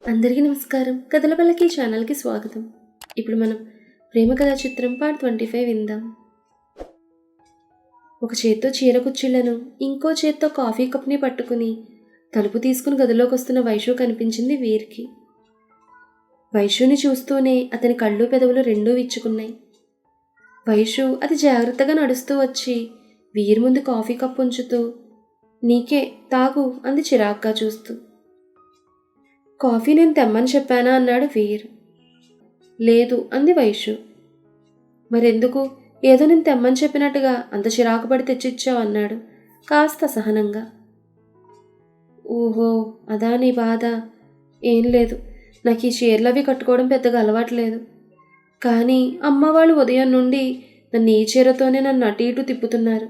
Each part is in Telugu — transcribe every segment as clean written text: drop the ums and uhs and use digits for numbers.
అందరికీ నమస్కారం. కథల పల్లకి ఛానల్కి స్వాగతం. ఇప్పుడు మనం ప్రేమ కథా చిత్రం పార్ట్ 25 విందాం. ఒక చేత్తో చీర కుచ్చిళ్లను ఇంకో చేత్తో కాఫీ కప్ని పట్టుకుని తలుపు తీసుకుని గదిలోకి వస్తున్న వైషు కనిపించింది వీర్కి. వైషుని చూస్తూనే అతని కళ్ళు పెదవులు రెండూ విచ్చుకున్నాయి. వైషు అతి జాగ్రత్తగా నడుస్తూ వచ్చి వీర్ ముందు కాఫీ కప్పు ఉంచుతూ "నీకే తాగు" అంది చిరాగ్గా చూస్తూ. "కాఫీ నేను తెమ్మని చెప్పానా?" అన్నాడు వీర్. "లేదు" అంది వైషు. "మరెందుకు? ఏదో నేను తెమ్మని చెప్పినట్టుగా అంత చిరాకు పడి తెచ్చిచ్చావు" అన్నాడు కాస్త అసహనంగా. "ఓహో, అదా నీ బాధ? ఏం లేదు, నాకు ఈ చీరలవి కట్టుకోవడం పెద్దగా అలవాట్లేదు. కానీ అమ్మ వాళ్ళు ఉదయం నుండి నన్ను ఈ చీరతోనే నన్ను అటు ఇటు తిప్పుతున్నారు.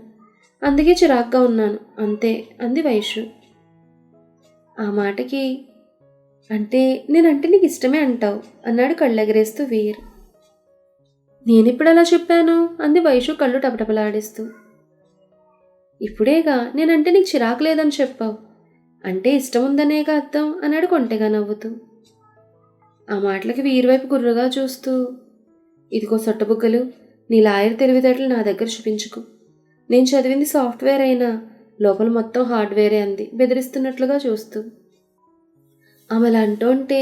అందుకే చిరాగ్గా ఉన్నాను అంతే" అంది వైషు. ఆ మాటకి "అంటే నేనంటే నీకు ఇష్టమే అంటావు" అన్నాడు కళ్ళెగరేస్తూ వీర్. "నేనెప్పుడు అలా చెప్పాను?" అంది వైషు కళ్ళు టపటపలాడిస్తూ. "ఇప్పుడేగా నేనంటే నీకు చిరాకు లేదని చెప్పావు. అంటే ఇష్టం ఉందనేగా అర్థం" అన్నాడు కొంటెగా నవ్వుతూ. ఆ మాటలకి వీరి వైపు గుర్రుగా చూస్తూ "ఇదిగో సొట్టబుగ్గలు, నీ లాయర్ తెలివితేటలు నా దగ్గర చూపించుకు. నేను చదివింది సాఫ్ట్వేర్ అయినా లోపల మొత్తం హార్డ్వేరే" అంది బెదిరిస్తున్నట్లుగా చూస్తూ. ఆమె అలా అంటోంటే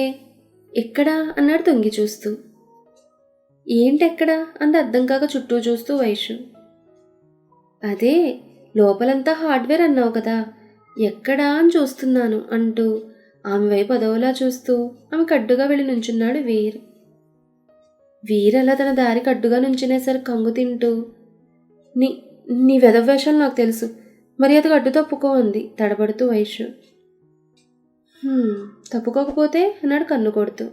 "ఎక్కడా?" అన్నాడు తొంగి చూస్తూ. "ఏంటెక్కడా?" అంది అర్థం కాక చుట్టూ చూస్తూ వైషు. "అదే, లోపలంతా హార్డ్వేర్ అన్నావు కదా, ఎక్కడా అని చూస్తున్నాను" అంటూ ఆమె వైపు అదోలా చూస్తూ ఆమె కడ్డుగా వెళ్ళి నుంచున్నాడు వీర్. వీర్ అలా తన దారికి అడ్డుగా నుంచునేసరికి కంగు తింటూ నీ నీ వెధవేషాలు నాకు తెలుసు, మర్యాదగా అడ్డు తప్పుకో అంది తడబడుతూ వైషు. తప్పుకోకపోతే" అన్నాడు కన్ను కొడుతూ.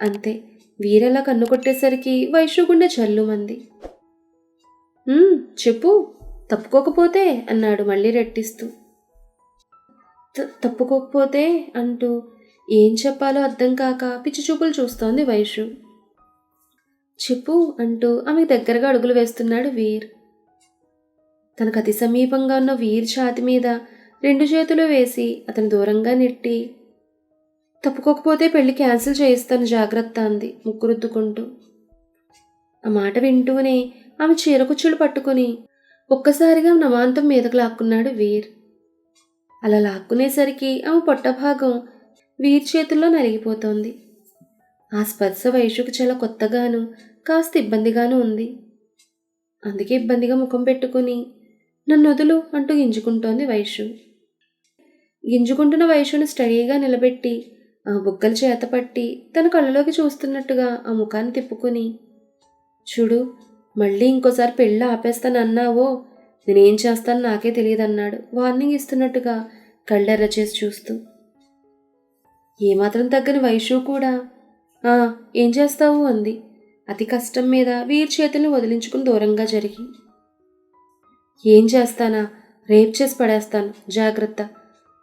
అంతే, వీరెలా కన్ను కొట్టేసరికి వైషు గుండె జల్లుమంది. చెప్పు, తప్పుకోకపోతే" అన్నాడు మళ్ళీ రెట్టిస్తూ. తప్పుకోకపోతే అంటూ ఏం చెప్పాలో అర్థం కాక పిచ్చి చూపులు చూస్తోంది వైషు. "చెప్పు" అంటూ ఆమెకు దగ్గరగా అడుగులు వేస్తున్నాడు వీర్. తనకు అతి సమీపంగా ఉన్న వీర్ ఛాతి మీద 2 చేతులు వేసి అతను దూరంగా నెట్టి "తప్పుకోకపోతే పెళ్లి క్యాన్సిల్ చేయిస్తాను జాగ్రత్త" అంది ముక్కురుద్దుకుంటూ. ఆ మాట వింటూనే ఆమె చీరకుచ్చులు పట్టుకుని ఒక్కసారిగా నమాంతం మీదకు లాక్కున్నాడు వీర్. అలా లాక్కునేసరికి ఆమె పొట్టభాగం వీర్ చేతుల్లో నలిగిపోతోంది. ఆ స్పర్శ వైషుకు చాలా కొత్తగాను కాస్త ఇబ్బందిగాను ఉంది. అందుకే ఇబ్బందిగా ముఖం పెట్టుకుని "నన్ను వదులు" అంటూ గింజుకుంటోంది వైషు. గింజుకుంటున్న వైషుని స్టడీగా నిలబెట్టి ఆ బుగ్గలు చేతపట్టి తన కళ్ళలోకి చూస్తున్నట్టుగా ఆ ముఖాన్ని తిప్పుకుని "చూడు, మళ్ళీ ఇంకోసారి పెళ్ళి ఆపేస్తానన్నావో నేనేం చేస్తాను నాకే తెలియదన్నాడు వార్నింగ్ ఇస్తున్నట్టుగా కళ్ళెర్ర చేసి చూస్తూ. ఏమాత్రం తగ్గని వైషు కూడా ఏం చేస్తావు అంది అతి కష్టం మీద వీరి చేతుల్ని వదిలించుకుని దూరంగా జరిగి. "ఏం చేస్తానా? రేప్ చేసి పడేస్తాను జాగ్రత్త.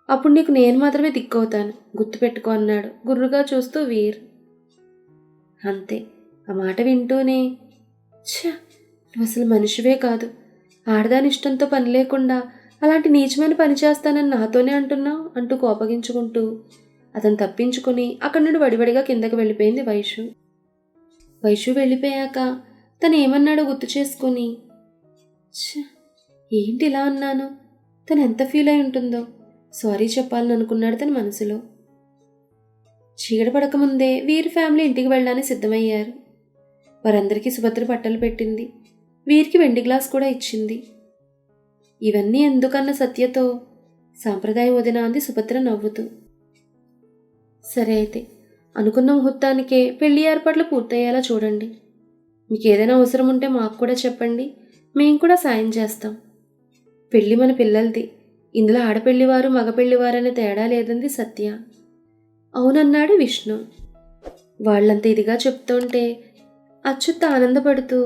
అప్పుడు నీకు నేను మాత్రమే దిక్కవుతాను, గుర్తుపెట్టుకో" అన్నాడు గుర్రుగా చూస్తూ వీర్. అంతే, ఆ మాట వింటూనే నువ్వు అసలు మనిషివే కాదు, ఆడదాని ఇష్టంతో పని లేకుండా అలాంటి నీచమైన పని చేస్తానని నాతోనే అంటున్నావు అంటూ కోపగించుకుంటూ అతను తప్పించుకుని అక్కడి నుండి వడివడిగా కిందకి వెళ్ళిపోయింది వైషు. వైషు వెళ్ళిపోయాక తను ఏమన్నాడో గుర్తు చేసుకుని ఏంటి ఇలా అన్నాను, తను ఎంత ఫీల్ అయి ఉంటుందో సారీ చెప్పాలని అనుకున్నాడు తన మనసులో. చీకటపడకముందే వీరి ఫ్యామిలీ ఇంటికి వెళ్ళడానికి సిద్ధమయ్యారు. వారందరికీ సుభద్ర బట్టలు పెట్టింది, వీరికి వెండి గ్లాస్ కూడా ఇచ్చింది. ఇవన్నీ ఎందుకన్న సత్యతో సాంప్రదాయం వదిన అంది సుభద్ర నవ్వుతూ. "సరే అయితే, అనుకున్న ముహూర్తానికే పెళ్లి ఏర్పాట్లు పూర్తయ్యేలా చూడండి. మీకు ఏదైనా అవసరం ఉంటే మాకు కూడా చెప్పండి, మేము కూడా సాయం చేస్తాం. పెళ్ళి మన పిల్లలది, ఇందులో ఆడపెళ్లివారు మగపెళ్లివారనే తేడా లేదంది సత్య. అవునన్నాడు విష్ణు. వాళ్ళంత ఇదిగా చెప్తుంటే అచ్యుత్ ఆనందపడుతూ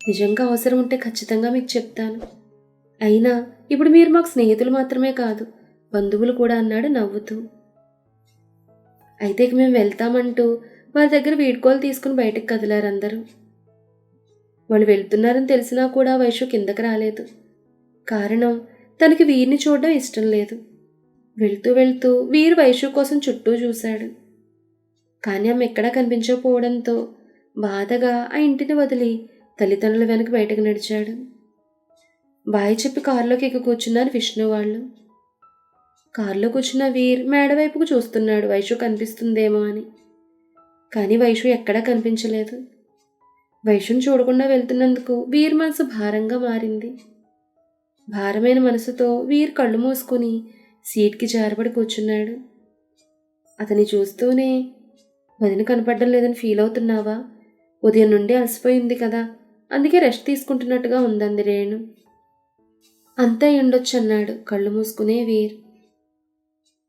నిజంగా అవసరం ఉంటే ఖచ్చితంగా మీకు చెప్తాను. అయినా ఇప్పుడు మీరు మాకు స్నేహితులు మాత్రమే కాదు, బంధువులు కూడా అన్నాడు నవ్వుతూ. అయితే ఇక మేము వెళ్తామంటూ వారి దగ్గర వీడ్కోలు తీసుకుని బయటకు కదిలారు అందరూ. వాళ్ళు వెళ్తున్నారని తెలిసినా కూడా వైషు కిందకి రాలేదు. కారణం, తనకి వీరిని చూడడం ఇష్టం లేదు. వెళ్తూ వెళ్తూ వీరు వైషు కోసం చుట్టూ చూశాడు. కానీ ఆమె ఎక్కడా కనిపించకపోవడంతో బాధగా ఆ ఇంటిని వదిలి తల్లిదండ్రుల వెనక బయటకు నడిచాడు. బాయ్ చెప్పి కారులోకి ఎక్కి కూర్చున్నారు విష్ణు వాళ్ళు. కారులో కూర్చున్న వీర్ మేడ వైపుకు చూస్తున్నాడు వైషు కనిపిస్తుందేమో అని. కానీ వైషు ఎక్కడా కనిపించలేదు. వైషుని చూడకుండా వెళ్తున్నందుకు వీర్ మనసు భారంగా మారింది. భారమైన మనసుతో వీర్ కళ్ళు మూసుకుని సీట్కి జారబడి కూర్చున్నాడు. అతన్ని చూస్తూనే, వదిన కనపడడం లేదని ఫీల్ అవుతున్నావా? ఉదయం నుండి అలసిపోయింది కదా, అందుకే రెస్ట్ తీసుకుంటున్నట్టుగా ఉందంది రేణు. అంతా ఎండొచ్చు అన్నాడు కళ్ళు మూసుకునే వీర్.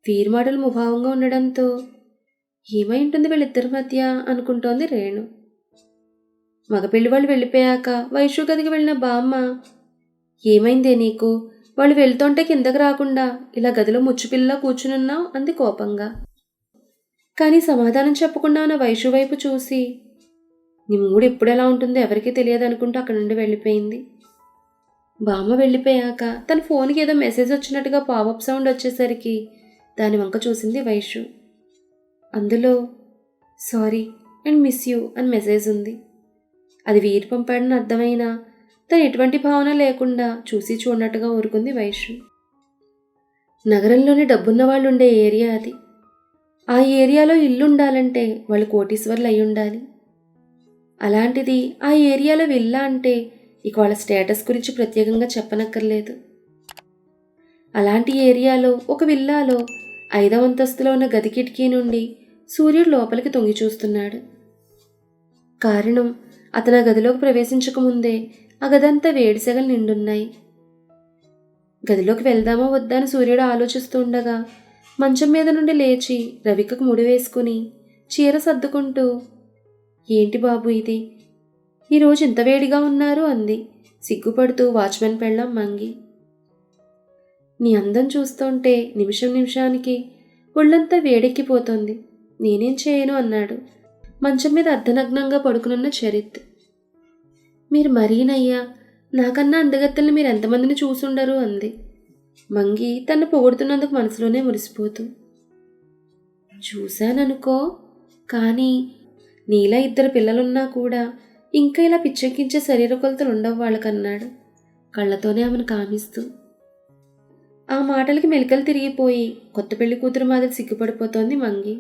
వీర్ మాటలు ముభావంగా ఉండడంతో ఏమై ఉంటుంది వీళ్ళిద్దరి మధ్య అనుకుంటోంది రేణు. మగపెళ్లి వాళ్ళు వెళ్ళిపోయాక వైషు గదికి వెళ్ళిన బామ్మ, ఏమైందే నీకు, వాళ్ళు వెళ్తుంటే కిందకు రాకుండా ఇలా గదిలో ముచ్చుపిల్లా కూర్చునున్నావు అంది కోపంగా. కానీ సమాధానం చెప్పకుండా ఉన్న వైషు వైపు చూసి, నీ మూడు ఎప్పుడెలా ఉంటుందో ఎవరికీ తెలియదు అనుకుంటూ అక్కడి నుండి వెళ్ళిపోయింది. బామ్మ వెళ్ళిపోయాక తన ఫోన్కి ఏదో మెసేజ్ వచ్చినట్టుగా పాపప్ సౌండ్ వచ్చేసరికి దాని వంక చూసింది వైషు. అందులో సారీ అండ్ మిస్ యూ అని మెసేజ్ ఉంది. అది వీరు పంపాడని అర్థమైనా తను ఎటువంటి భావన లేకుండా చూసి చూడనట్టుగా ఊరుకుంది వైషు. నగరంలోని డబ్బున్న వాళ్ళు ఉండే ఏరియా అది. ఆ ఏరియాలో ఇల్లు ఉండాలంటే వాళ్ళు కోటీశ్వర్లు అయి ఉండాలి. అలాంటిది ఆ ఏరియాలో విల్లా అంటే ఇక వాళ్ళ స్టేటస్ గురించి ప్రత్యేకంగా చెప్పనక్కర్లేదు. అలాంటి ఏరియాలో ఒక విల్లాలో 5వ అంతస్తులో ఉన్న గది కిటికీ నుండి సూర్యుడు లోపలికి తొంగి చూస్తున్నాడు. కారణం, అతను ఆ గదిలోకి ప్రవేశించకముందే ఆ గదంతా వేడిసెగలు నిండున్నాయి. గదిలోకి వెళ్దామా వద్దా అని సూర్యుడు ఆలోచిస్తూ ఉండగా మంచం మీద నుండి లేచి రవికకు ముడి వేసుకుని చీర సర్దుకుంటూ, ఏంటి బాబు ఇది, ఈరోజు ఇంత వేడిగా ఉన్నారు అంది సిగ్గుపడుతూ వాచ్మెన్ పెళ్ళాం మంగి. నీ అందం చూస్తుంటే నిమిషం నిమిషానికి ఒళ్ళంతా వేడెక్కిపోతోంది, నేనేం చేయను అన్నాడు మంచం మీద అర్ధనగ్నంగా పడుకునున్న చరిత్. మీరు మరీనయ్యా, నాకన్నా అందగత్తెల్ని మీరు ఎంతమందిని చూసుండరు అంది మంగి తను పొగుడుతున్నందుకు మనసులోనే మురిసిపోతూ. చూశాననుకో, కానీ నీలా 2 పిల్లలున్నా కూడా ఇంకా ఇలా పిచ్చెక్కించే శరీర కొలతలు ఉండవు వాళ్ళకన్నాడు కళ్ళతోనే ఆమెను కామిస్తూ. ఆ మాటలకి మెలికలు తిరిగిపోయి కొత్త పెళ్లి కూతురు మాదిరి సిగ్గుపడిపోతోంది మంగి.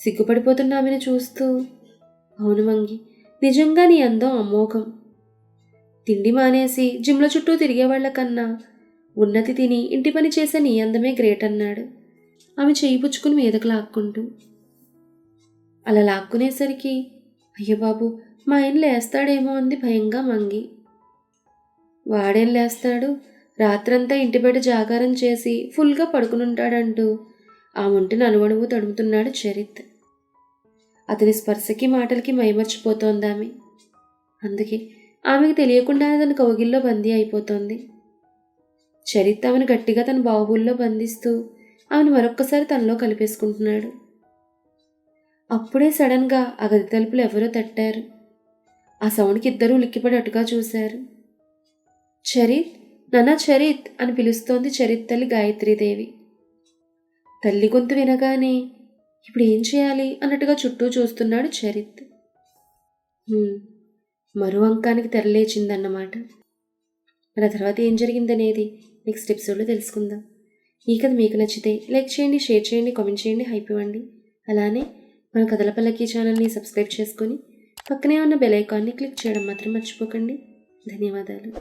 సిగ్గుపడిపోతున్న ఆమెను చూస్తూ, అవును మంగి, నిజంగా నీ అందం అమోఘం. తిండి మానేసి జిమ్ల చుట్టూ తిరిగేవాళ్లకన్నా ఉన్నతి తిని ఇంటి పని చేసే నీ అందమే గ్రేట్ అన్నాడు ఆమె చేయి పుచ్చుకుని మీదకు లాక్కుంటూ. అలా లాక్కునేసరికి, అయ్యో బాబు, మా ఆయన లేస్తాడేమో అంది భయంగా మంగి. వాడేం లేస్తాడు, రాత్రంతా ఇంటి బయట జాగారం చేసి ఫుల్గా పడుకునుంటాడంటూ ఆ ఒంటిని అణువణువు తడుముతున్నాడు చరిత్. అతని స్పర్శకి మాటలకి మైమర్చిపోతోందామె. అందుకే ఆమెకు తెలియకుండానే తన కౌగిల్లో బందీ అయిపోతోంది. చరిత్ ఆమెను గట్టిగా తన బాహువుల్లో బంధిస్తూ ఆమెను మరొక్కసారి తనలో కలిపేసుకుంటున్నాడు. అప్పుడే సడన్గా ఆ గది తలుపులు ఎవరో తట్టారు. ఆ సౌండ్కి ఇద్దరూ ఉలిక్కిపడి అటుగా చూశారు. చరిత్, నానా చరిత్ అని పిలుస్తోంది చరిత్ తల్లి గాయత్రీదేవి. తల్లి గొంతు వినగానే ఇప్పుడు ఏం చేయాలి అన్నట్టుగా చుట్టూ చూస్తున్నాడు చరిత్. మరో అంకానికి తెరలేచిందన్నమాట. మరి ఆ తర్వాత ఏం జరిగిందనేది నెక్స్ట్ ఎపిసోడ్లో తెలుసుకుందాం. ఈ కథ మీకు నచ్చితే లైక్ చేయండి, షేర్ చేయండి, కామెంట్ చేయండి, హైప్ ఇవ్వండి. అలానే మన కథల పల్లకి ఛానల్ని సబ్స్క్రైబ్ చేసుకొని పక్కనే ఉన్న బెల్ ఐకాన్ని క్లిక్ చేయడం మాత్రం మర్చిపోకండి. ధన్యవాదాలు.